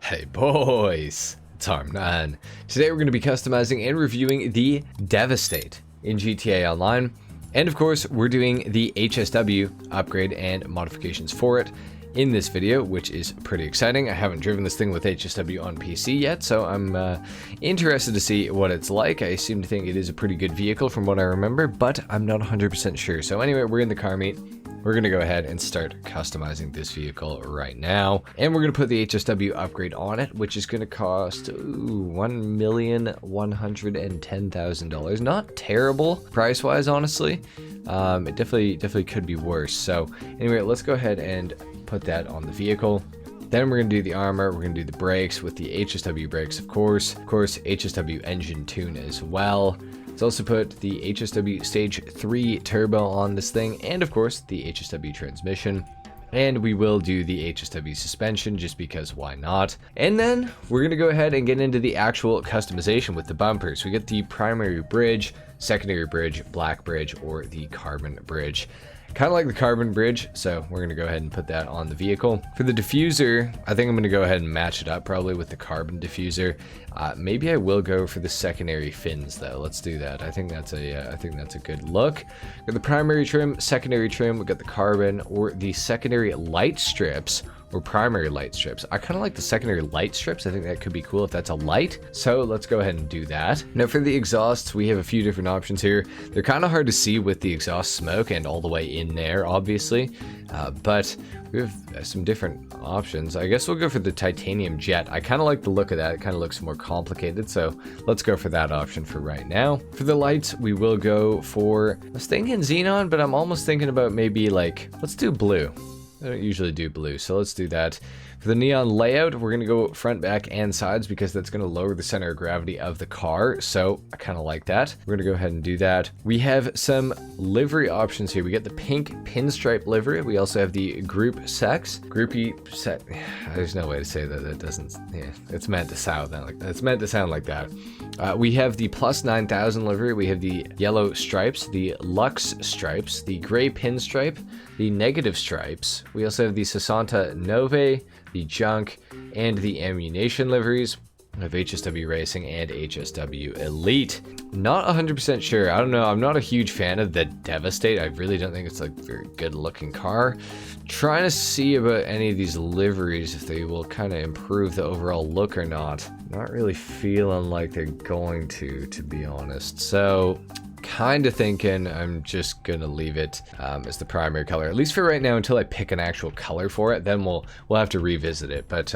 Hey boys, it's HarmNone. Today we're going to be customizing and reviewing the Deveste in GTA Online. And of course, we're doing the HSW upgrade and modifications for it in this video, which is pretty exciting. I haven't driven this thing with HSW on PC yet, so I'm interested to see what it's like. I seem to think it is a pretty good vehicle from what I remember, but I'm not 100% sure. So anyway, we're in the car meet. We're going to go ahead and start customizing this vehicle right now. And we're going to put the HSW upgrade on it, which is going to cost $1,110,000. Not terrible price-wise, honestly. It definitely could be worse. So anyway, let's go ahead and put that on the vehicle. Then we're going to do the armor, we're going to do the brakes with the HSW brakes, of course. Of course, HSW engine tune as well. Let's also put the HSW Stage 3 turbo on this thing, and of course, the HSW transmission. And we will do the HSW suspension, just because why not? And then we're going to go ahead and get into the actual customization with the bumpers. We get the primary bridge, secondary bridge, black bridge, or the carbon bridge. Kind of like the carbon bridge, so we're going to go ahead and put that on the vehicle. For the diffuser, I think I'm going to go ahead and match it up probably with the carbon diffuser. Maybe I will go for the secondary fins though. Let's do that. I think that's a good look. Got the primary trim, secondary trim, we got the carbon or the secondary light strips. Or primary light strips. I kind of like the secondary light strips. I think that could be cool if that's a light. So let's go ahead and do that. Now for the exhausts, we have a few different options here. They're kind of hard to see with the exhaust smoke and all the way in there, obviously. But we have some different options. I guess we'll go for the titanium jet. I kind of like the look of that. It kind of looks more complicated. So let's go for that option for right now. For the lights, we will go for, I was thinking xenon, but I'm almost thinking about maybe like, let's do blue. I don't usually do blue, so let's do that. For the neon layout, we're going to go front, back, and sides because that's going to lower the center of gravity of the car, so I kind of like that. We're going to go ahead and do that. We have some livery options here. We get the pink pinstripe livery. We also have the group sex. Groupie set. There's no way to say that. That doesn't, yeah, it's meant to sound like that. It's meant to sound like that. We have the plus 9000 livery. We have the yellow stripes, the luxe stripes, the gray pinstripe, the negative stripes. We also have the Sessanta Nove, the junk, and the ammunition liveries of HSW Racing and HSW Elite. Not 100% sure. I don't know. I'm not a huge fan of the Deveste. I really don't think it's like a very good looking car. Trying to see about any of these liveries, if they will kind of improve the overall look or not. Not really feeling like they're going to be honest. So kind of thinking I'm just gonna leave it as the primary color, at least for right now, until I pick an actual color for it. Then we'll have to revisit it. But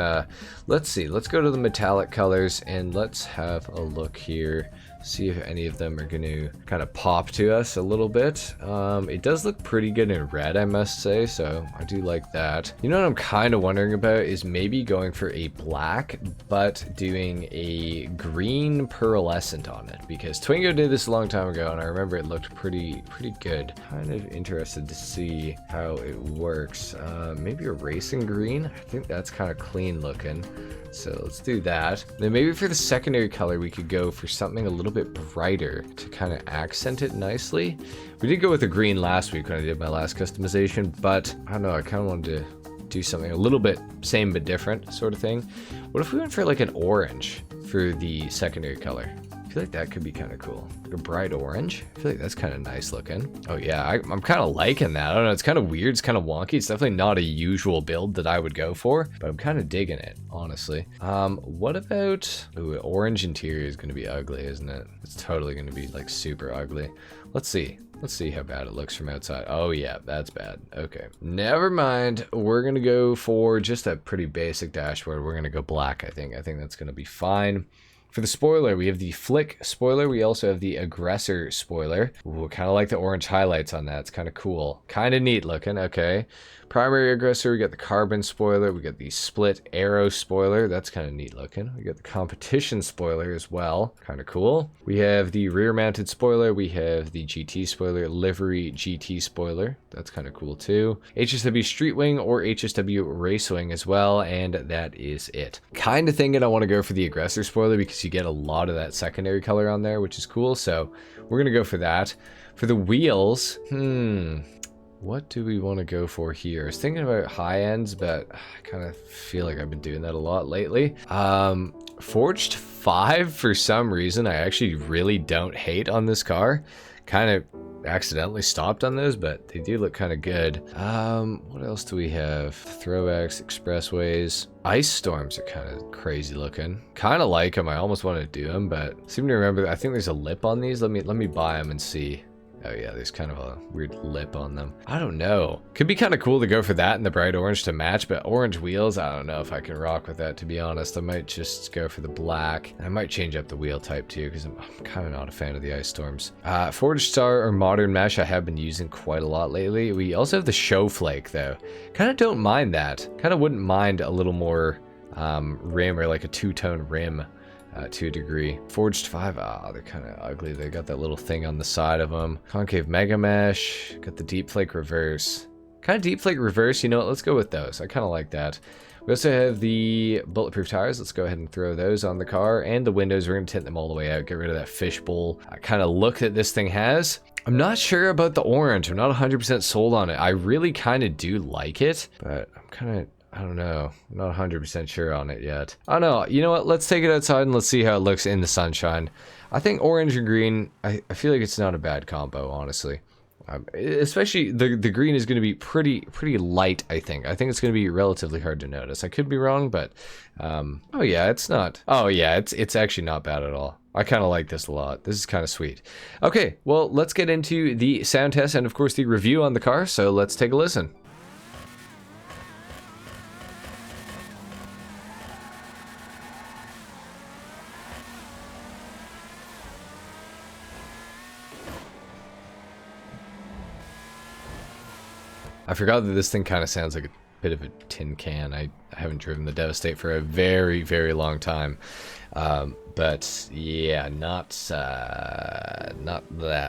let's see, let's go to the metallic colors and let's have a look here, see if any of them are going to kind of pop to us a little bit. It does look pretty good in red, I must say, so I do like that. You know what I'm kind of wondering about is maybe going for a black, but doing a green pearlescent on it, because Twingo did this a long time ago, and I remember it looked pretty good. Kind of interested to see how it works. Maybe a racing green? I think that's kind of clean looking. So let's do that. Then maybe for the secondary color, we could go for something a little bit brighter to kind of accent it nicely. We did go with the green last week when I did my last customization, but I don't know, I kind of wanted to do something a little bit same but different sort of thing. What if we went for like an orange for the secondary color? I feel like that could be kind of cool. Like a bright orange. I feel like that's kind of nice looking. Oh yeah, I'm kind of liking that. I don't know, it's kind of weird, it's kind of wonky. It's definitely not a usual build that I would go for, but I'm kind of digging it, honestly. What about, ooh, orange interior is going to be ugly, isn't it? It's totally going to be like super ugly. Let's see how bad it looks from outside. Oh yeah, that's bad. Okay, never mind. We're gonna go for just a pretty basic dashboard. We're gonna go black, I think that's gonna be fine. For the spoiler, we have the Flick spoiler. We also have the Aggressor spoiler. Ooh, kind of like the orange highlights on that. It's kind of cool. Kind of neat looking. Okay. Primary Aggressor, we got the Carbon spoiler. We got the Split Arrow spoiler. That's kind of neat looking. We got the Competition spoiler as well. Kind of cool. We have the Rear Mounted spoiler. We have the GT spoiler, Livery GT spoiler. That's kind of cool too. HSW Street Wing or HSW Race Wing as well. And that is it. Kind of thinking I want to go for the Aggressor spoiler because you get a lot of that secondary color on there, which is cool. So we're going to go for that. For the wheels, what do we want to go for here? I was thinking about high ends, but I kind of feel like I've been doing that a lot lately. Forged 5 for some reason I actually really don't hate on this car. Kind of accidentally stopped on those, but they do look kind of good. What else do we have? Throwbacks, expressways. Ice storms are kind of crazy looking. Kind of like them. I almost want to do them, but seem to remember, I think there's a lip on these. Let me buy them and see. Oh yeah, there's kind of a weird lip on them. I don't know. Could be kind of cool to go for that and the bright orange to match, but orange wheels, I don't know if I can rock with that, to be honest. I might just go for the black. I might change up the wheel type too, because I'm kind of not a fan of the ice storms. Forged Star or Modern Mesh I have been using quite a lot lately. We also have the Show Flake though. Kind of don't mind that. Kind of wouldn't mind a little more rim, or like a two-tone rim. To a degree. Forged 5, they're kind of ugly. They got that little thing on the side of them. Concave Mega Mesh, got the Deep Flake Reverse. Kind of Deep Flake Reverse, you know what, let's go with those. I kind of like that. We also have the bulletproof tires. Let's go ahead and throw those on the car. And the windows, we're going to tint them all the way out. Get rid of that fishbowl kind of look that this thing has. I'm not sure about the orange. I'm not 100% sold on it. I really kind of do like it, but I'm kind of... I don't know. I'm not 100% sure on it yet. I don't know. You know what? Let's take it outside and let's see how it looks in the sunshine. I think orange and green, I feel like it's not a bad combo, honestly. Especially the green is going to be pretty light, I think. I think it's going to be relatively hard to notice. I could be wrong, but oh yeah, it's not. Oh yeah, it's actually not bad at all. I kind of like this a lot. This is kind of sweet. Okay, well, let's get into the sound test and of course the review on the car. So let's take a listen. I forgot that this thing kind of sounds like a bit of a tin can. I haven't driven the Deveste for a very, very long time. But yeah, not that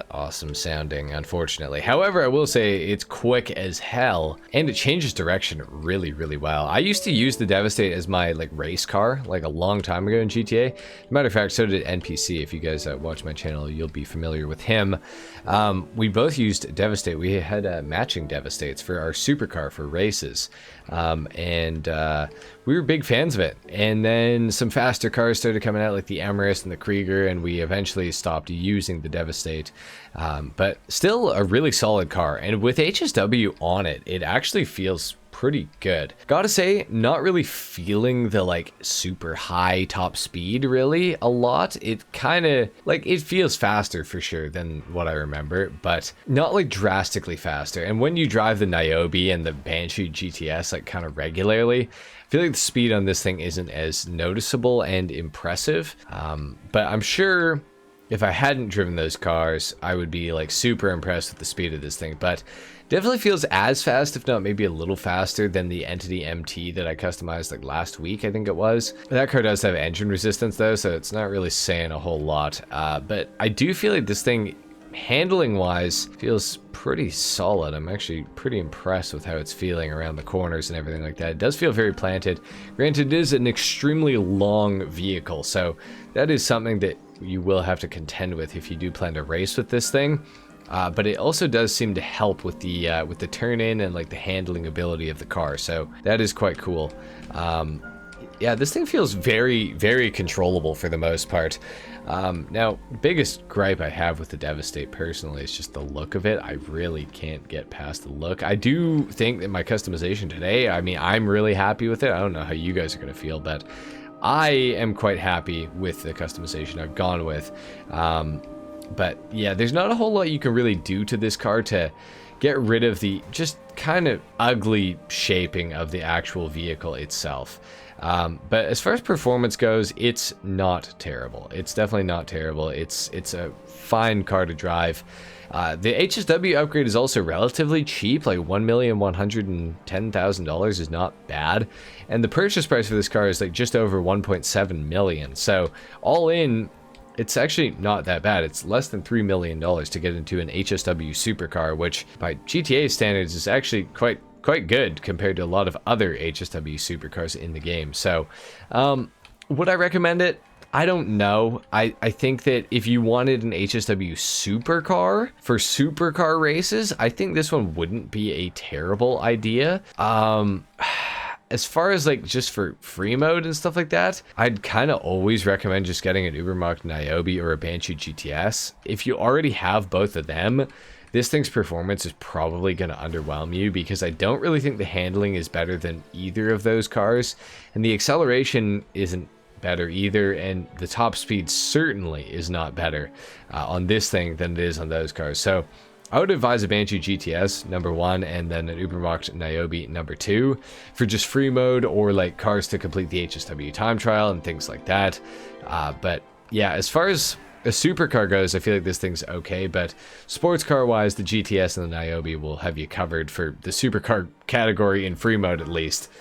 awesome sounding, unfortunately. However, I will say it's quick as hell, and it changes direction really, really well. I used to use the Deveste as my like race car, like a long time ago in GTA. As a matter of fact, so did NPC. If you guys watch my channel, you'll be familiar with him. We both used Deveste. We had matching Devestates for our supercar for races, and we were big fans of it. And then some faster cars started coming out, like the Emirates and the Krieger, and we eventually stopped using the Devestate. But still a really solid car, and with HSW on it, it actually feels pretty good. Gotta say, not really feeling the like super high top speed really a lot. It kind of like, it feels faster for sure than what I remember, but not like drastically faster. And when you drive the Niobe and the Banshee GTS like kind of regularly, I feel like the speed on this thing isn't as noticeable and impressive. But I'm sure if I hadn't driven those cars, I would be like super impressed with the speed of this thing. But definitely feels as fast, if not maybe a little faster than the Entity MT that I customized like last week, I think it was. That car does have engine resistance though, so it's not really saying a whole lot. But I do feel like this thing, handling wise, feels pretty solid. I'm actually pretty impressed with how it's feeling around the corners and everything like that. It does feel very planted. Granted, it is an extremely long vehicle, so that is something that you will have to contend with if you do plan to race with this thing. But it also does seem to help with the turn in and like the handling ability of the car, so that is quite cool. Yeah, this thing feels very, very controllable for the most part. Now, biggest gripe I have with the Devestate personally is just the look of it. I really can't get past the look. I do think that my customization today, I mean, I'm really happy with it. I don't know how you guys are going to feel, but I am quite happy with the customization I've gone with. But yeah, there's not a whole lot you can really do to this car to get rid of the just kind of ugly shaping of the actual vehicle itself. But as far as performance goes, it's not terrible. It's definitely not terrible. It's a fine car to drive. The HSW upgrade is also relatively cheap, like $1,110,000 is not bad. And the purchase price for this car is like just over 1.7 million. So all in, it's actually not that bad. It's less than $3 million to get into an HSW supercar, which by GTA standards is actually quite good compared to a lot of other HSW supercars in the game. So would I recommend it? I don't know. I think that if you wanted an HSW supercar for supercar races, I think this one wouldn't be a terrible idea. As far as like just for free mode and stuff like that, I'd kind of always recommend just getting an Ubermacht Niobe or a Banshee GTS. If you already have both of them, this thing's performance is probably going to underwhelm you, because I don't really think the handling is better than either of those cars, and the acceleration isn't better either, and the top speed certainly is not better on this thing than it is on those cars. So I would advise a Banshee GTS #1 and then an Ubermacht Niobe #2 for just free mode, or like cars to complete the HSW time trial and things like that. But yeah, as far as a supercar goes, I feel like this thing's okay, but sports car wise, the GTS and the Niobe will have you covered for the supercar category in free mode at least.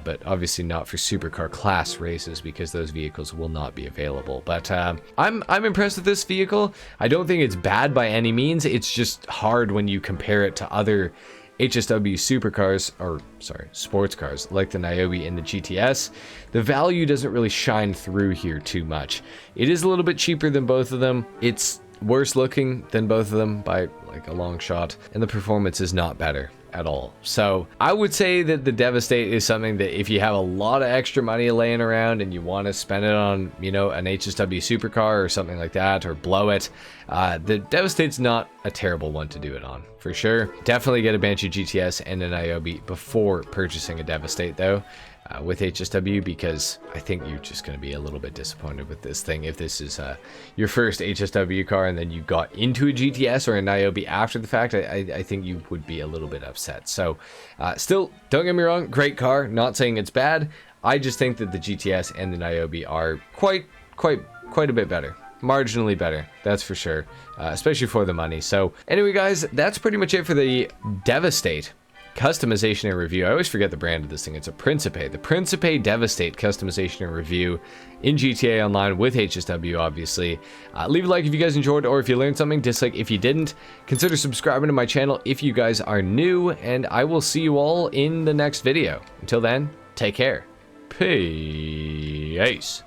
But obviously not for supercar class races, because those vehicles will not be available. But I'm impressed with this vehicle. I don't think it's bad by any means. It's just hard when you compare it to other HSW supercars, or sorry, sports cars like the Niobe and the GTS. The value doesn't really shine through here too much. It is a little bit cheaper than both of them. It's worse looking than both of them by like a long shot, and the performance is not better at all. So I would say that the Devastate is something that if you have a lot of extra money laying around and you want to spend it on, you know, an HSW supercar or something like that, or blow it, the Devastate's not a terrible one to do it on, for sure. Definitely get a Banshee GTS and an Niobe before purchasing a Devastate though, with HSW, because I think you're just going to be a little bit disappointed with this thing if this is your first HSW car and then you got into a GTS or a Niobe after the fact. I think you would be a little bit upset. So still, don't get me wrong, great car, not saying it's bad. I just think that the GTS and the Niobe are quite a bit better. Marginally better, that's for sure, especially for the money. So anyway guys, that's pretty much it for the Devastate customization and review. I always forget the brand of this thing. It's a Principe. The Principe Deveste customization and review in GTA Online with HSW, obviously. Leave a like if you guys enjoyed, or if you learned something. Dislike if you didn't. Consider subscribing to my channel if you guys are new, and I will see you all in the next video. Until then, take care. Peace.